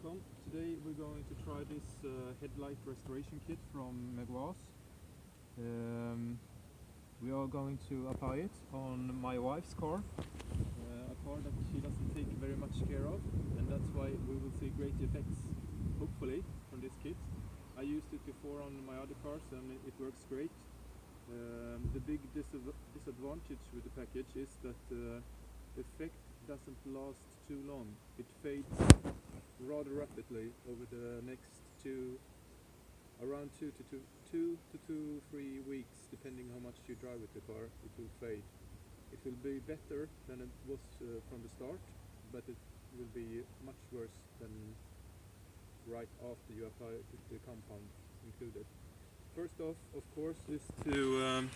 welcome. Today we're going to try this headlight restoration kit from Meguiars. We are going to apply it on my wife's car, a car that she doesn't take very much care of, and that's why we will see great effects, hopefully, from this kit. I used it before on my other cars and it works great. The big disadvantage with the package is that the effect doesn't last too long. It fades rather rapidly over the next around 2 to 3 weeks, depending how much you drive with the car. It will fade. It will be better than it was from the start, but it will be much worse than right after you apply the compound included. First off, of course, is to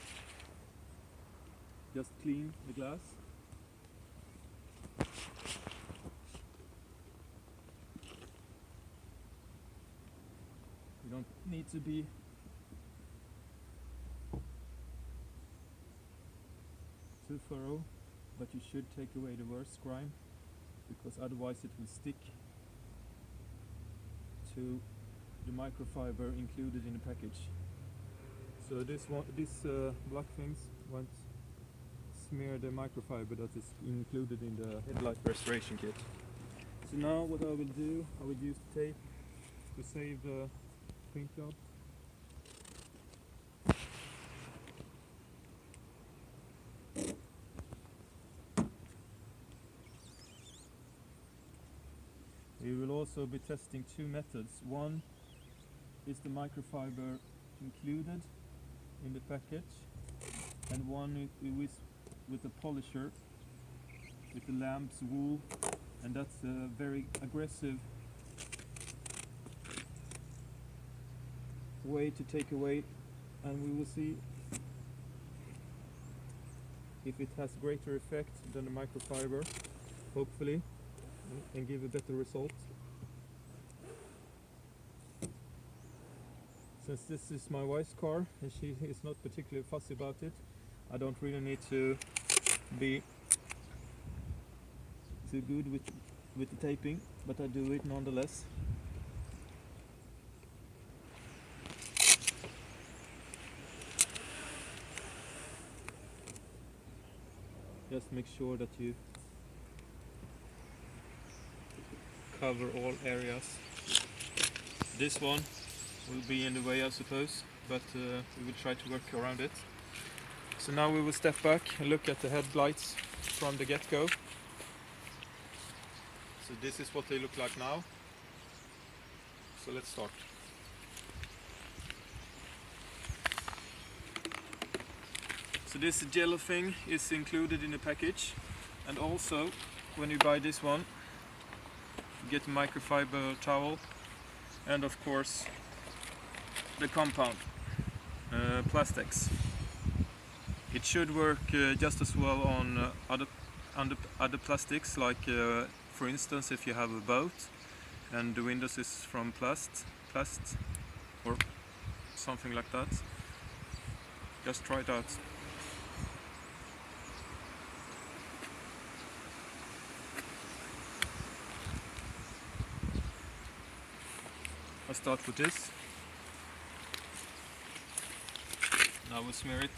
just clean the glass. You don't need to be too thorough, but you should take away the worst grime, because otherwise it will stick to the microfiber included in the package. So this black things won't smear the microfiber that is included in the headlight restoration kit. So now what I will do, I will use tape to save the paint job. We will also be testing two methods. One is the microfiber included in the package, and one is with the polisher, with the lamb's wool, and that's a very aggressive way to take away, and we will see if it has greater effect than the microfiber, hopefully, and give a better result. Since this is my wife's car and she is not particularly fussy about it, I don't really need to be too good with the taping, but I do it nonetheless. Just make sure that you cover all areas. This one will be in the way, I suppose, but we will try to work around it. So now we will step back and look at the headlights from the get-go. So this is what they look like now. So let's start. So this yellow thing is included in the package, and also when you buy this one you get a microfiber towel and of course the compound plastics. It should work just as well on other plastics, like for instance if you have a boat and the windows is from plast or something like that. Just try it out. I start with this. Now we'll smear it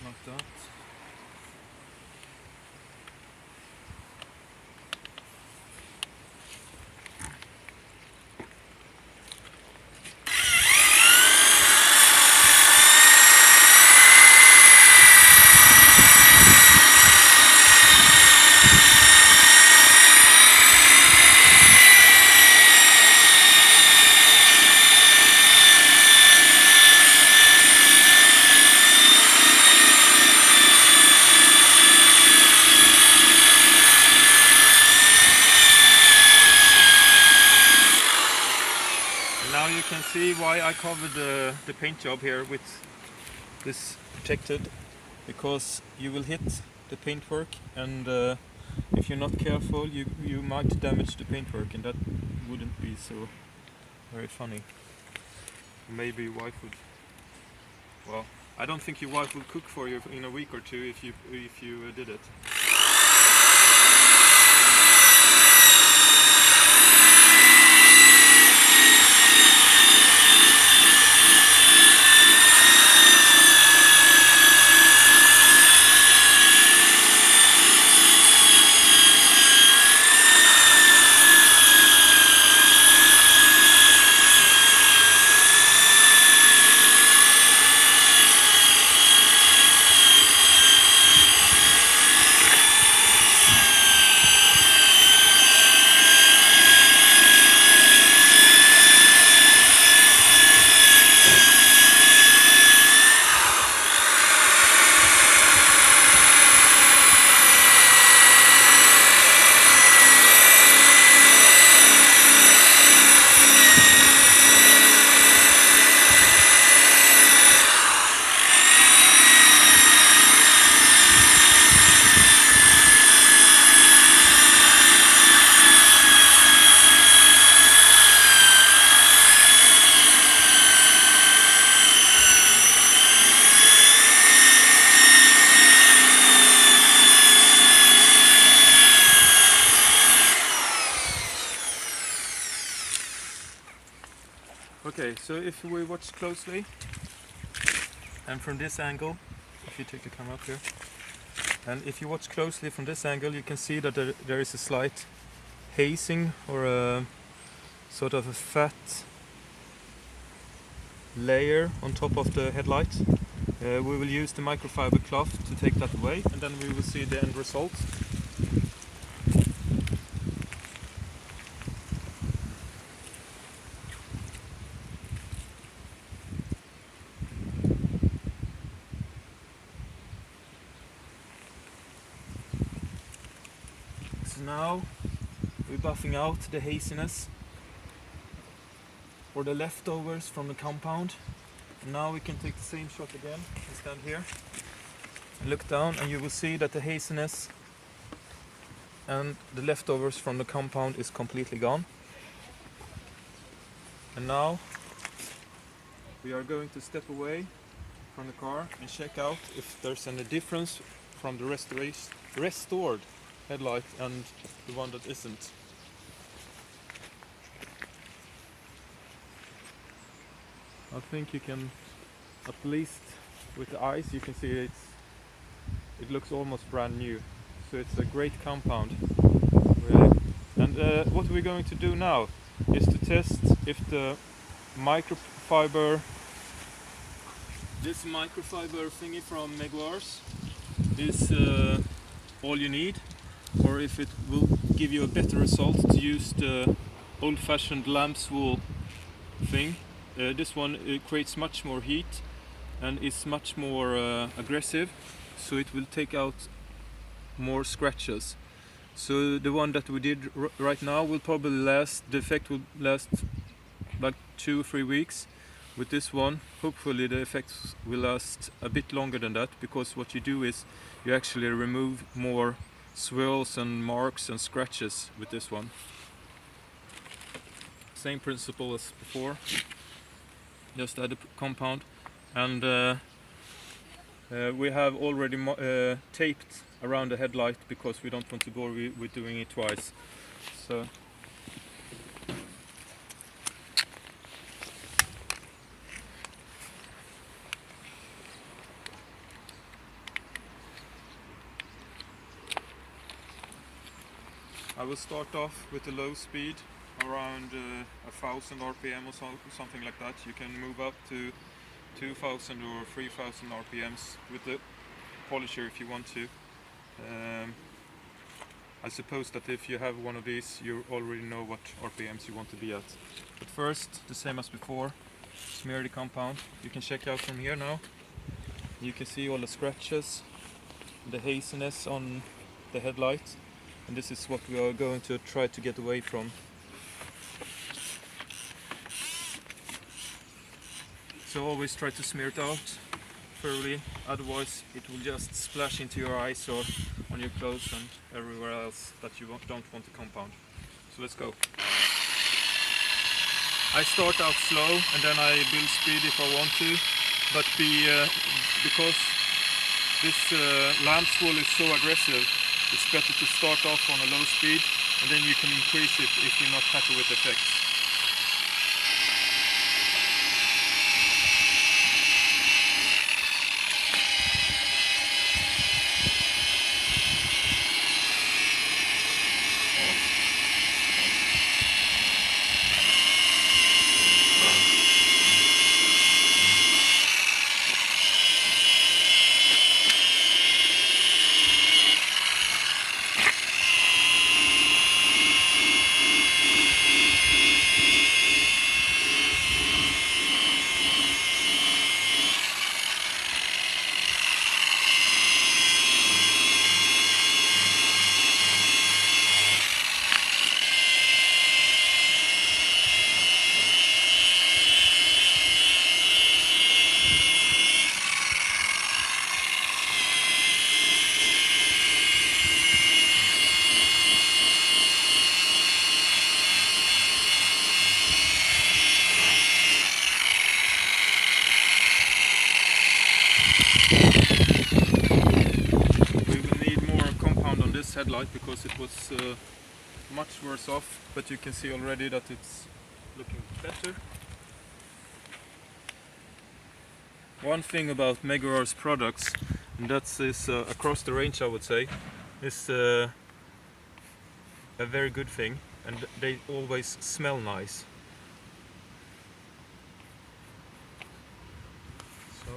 like that. Now you can see why I covered the paint job here with this protected, because you will hit the paintwork, and if you're not careful you might damage the paintwork, and that wouldn't be so very funny. Maybe your wife would, well, I don't think your wife will cook for you in a week or two if you did it. Okay, so if we watch closely, and from this angle, if you take the camera up here, and if you watch closely from this angle, you can see that there is a slight hazing, or a sort of a fat layer on top of the headlight. We will use the microfiber cloth to take that away, and then we will see the end result. So now we're buffing out the haziness, or the leftovers from the compound. And now we can take the same shot again and stand here and look down, and you will see that the haziness and the leftovers from the compound is completely gone. And now we are going to step away from the car and check out if there's any difference from the restored headlight and the one that isn't. I think you can, at least with the eyes, you can see it looks almost brand new. So it's a great compound, really. And what we're going to do now is to test if the microfiber, this microfiber thingy from Meguiars, is all you need, or if it will give you a better result to use the old-fashioned lamb's wool thing. This one creates much more heat and is much more aggressive, so it will take out more scratches. So the one that we did right now will probably last, the effect will last like 2 or 3 weeks. With this one, hopefully the effects will last a bit longer than that, because what you do is you actually remove more swirls and marks and scratches with this one. Same principle as before. Just add a compound, and we have already taped around the headlight because we don't want to bore you with doing it twice. So I will start off with a low speed, around 1000 RPM or something like that. You can move up to 2000 or 3000 RPMs with the polisher if you want to. I suppose that if you have one of these, you already know what RPMs you want to be at. But first, the same as before, smear the compound. You can check out from here now. You can see all the scratches, the haziness on the headlight, and this is what we are going to try to get away from. So always try to smear it out thoroughly, otherwise it will just splash into your eyes or on your clothes and everywhere else that you don't want to compound. So let's go. I start out slow and then I build speed if I want to, but because this lamb's wool is so aggressive, it's better to start off on a low speed, and then you can increase it if you're not happy with the effects. Headlight because it was much worse off, but you can see already that it's looking better. One thing about Meguiars products, and that's across the range I would say, is a very good thing, and they always smell nice. So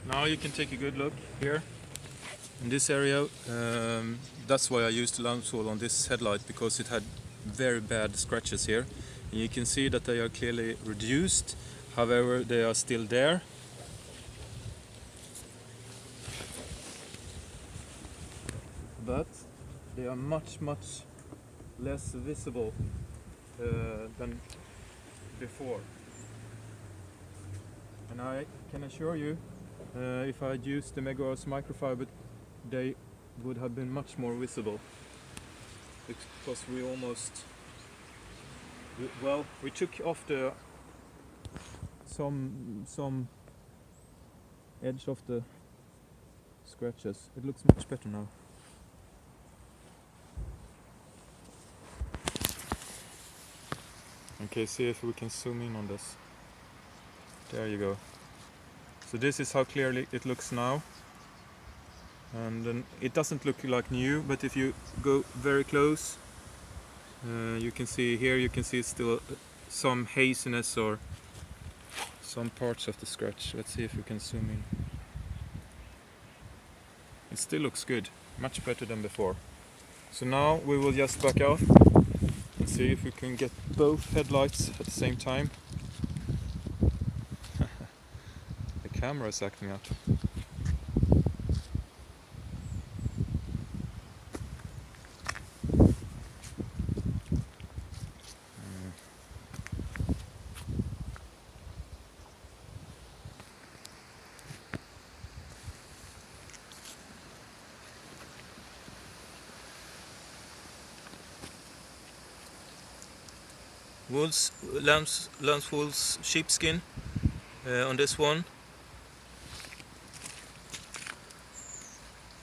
now you can take a good look here in this area. That's why I used the lamp tool on this headlight, because it had very bad scratches here. And you can see that they are clearly reduced, however they are still there. But they are much less visible than before. And I can assure you, if I'd used the Meguiars microfiber, they would have been much more visible, because we took off some edge of the scratches. It looks much better now. Okay, see if we can zoom in on this. There you go. So this is how clearly it looks now, and then it doesn't look like new, but if you go very close, you can see here, you can see still some haziness or some parts of the scratch. Let's see if we can zoom in. It still looks good, much better than before. So now we will just back out and see if we can get both headlights at the same time. The camera is acting up. Lambswool's sheepskin on this one,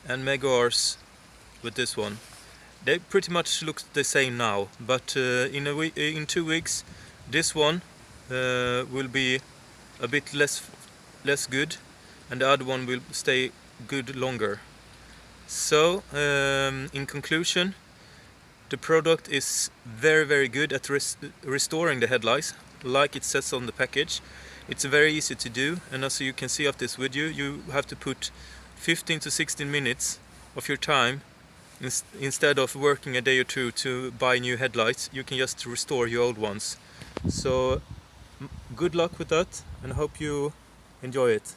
and Meguiars with this one. They pretty much look the same now, but in 2 weeks this one will be a bit less good, and the other one will stay good longer. So in conclusion, the product is very good at restoring the headlights, like it says on the package. It's very easy to do, and as you can see of this video, you have to put 15 to 16 minutes of your time instead of working a day or two to buy new headlights. You can just restore your old ones. So good luck with that, and I hope you enjoy it.